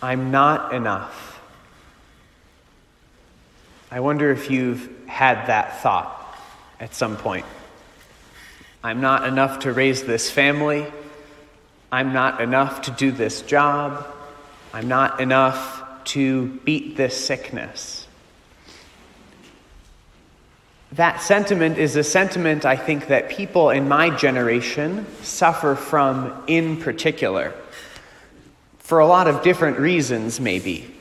I'm not enough. I wonder if you've had that thought at some point. I'm not enough to raise this family. I'm not enough to do this job. I'm not enough to beat this sickness. That sentiment is a sentiment I think that people in my generation suffer from in particular. For a lot of different reasons, maybe.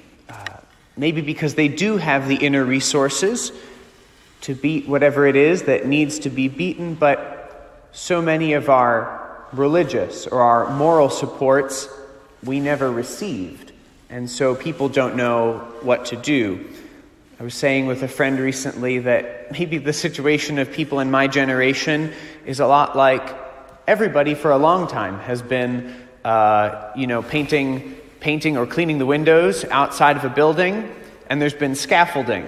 Maybe because they do have the inner resources to beat whatever it is that needs to be beaten, but so many of our religious or our moral supports we never received, and so people don't know what to do. I was saying with a friend recently that maybe the situation of people in my generation is a lot like everybody for a long time has been painting or cleaning the windows outside of a building, and there's been scaffolding.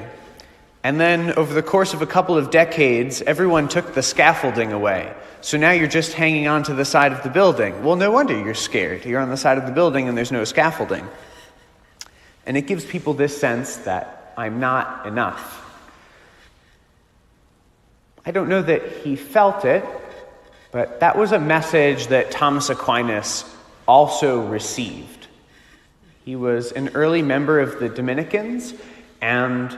And then over the course of a couple of decades, everyone took the scaffolding away. So now you're just hanging on to the side of the building. Well, no wonder you're scared. You're on the side of the building and there's no scaffolding. And it gives people this sense that I'm not enough. I don't know that he felt it, but that was a message that Thomas Aquinas also received. He was an early member of the Dominicans, and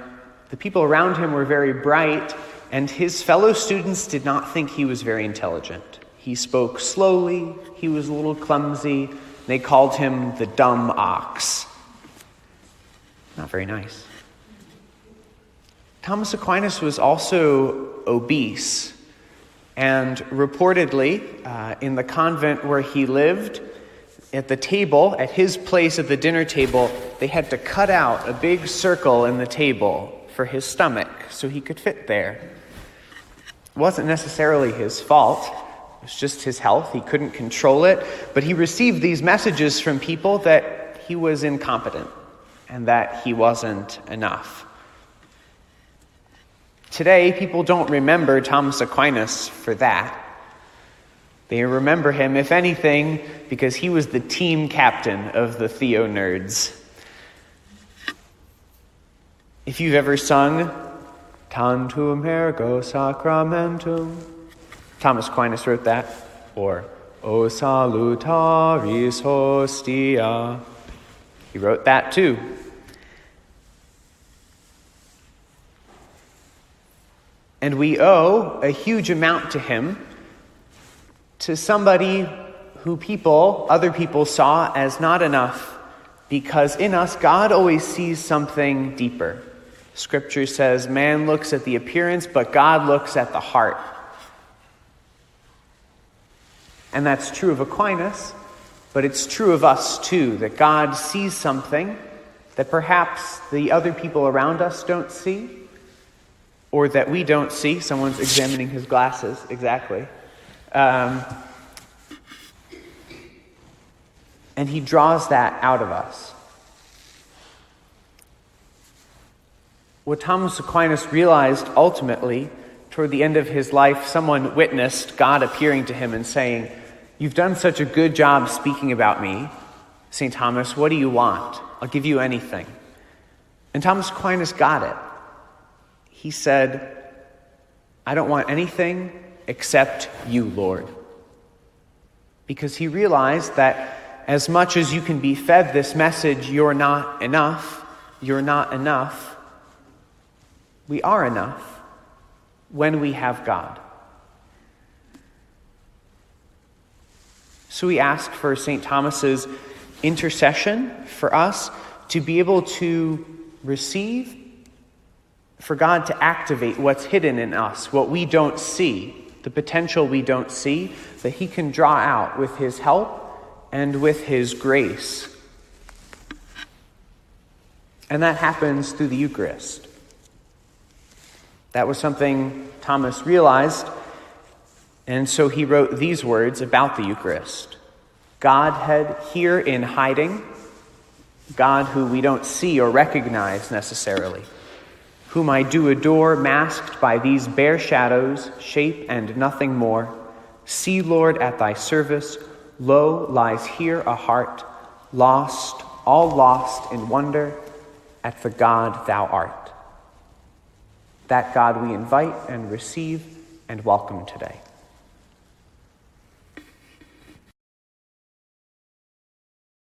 the people around him were very bright, and his fellow students did not think he was very intelligent. He spoke slowly, he was a little clumsy, they called him the dumb ox. Not very nice. Thomas Aquinas was also obese, and reportedly, in the convent where he lived, at the table, at his place at the dinner table, they had to cut out a big circle in the table for his stomach so he could fit there. It wasn't necessarily his fault. It was just his health. He couldn't control it. But he received these messages from people that he was incompetent and that he wasn't enough. Today, people don't remember Thomas Aquinas for that. They remember him, if anything, because he was the team captain of the Theo nerds. If you've ever sung Tantum ergo sacramentum, Thomas Aquinas wrote that, or O salutaris hostia, he wrote that too. And we owe a huge amount to him, to somebody who other people saw as not enough, because in us, God always sees something deeper. Scripture says, man looks at the appearance, but God looks at the heart. And that's true of Aquinas, but it's true of us too, that God sees something that perhaps the other people around us don't see, or that we don't see. Someone's examining his glasses, exactly. And he draws that out of us. What Thomas Aquinas realized ultimately, toward the end of his life, someone witnessed God appearing to him and saying, "You've done such a good job speaking about me, St. Thomas, what do you want? I'll give you anything." And Thomas Aquinas got it. He said, "I don't want anything except you, Lord." Because he realized that as much as you can be fed this message, you're not enough, we are enough when we have God. So we ask for St. Thomas's intercession for us to be able to receive, for God to activate what's hidden in us, what we don't see, the potential we don't see, that he can draw out with his help and with his grace. And that happens through the Eucharist. That was something Thomas realized, and so he wrote these words about the Eucharist. Godhead here in hiding, God who we don't see or recognize necessarily, whom I do adore, masked by these bare shadows, shape and nothing more. See, Lord, at thy service, lo, lies here a heart, lost, all lost in wonder at the God thou art. That God we invite and receive and welcome today.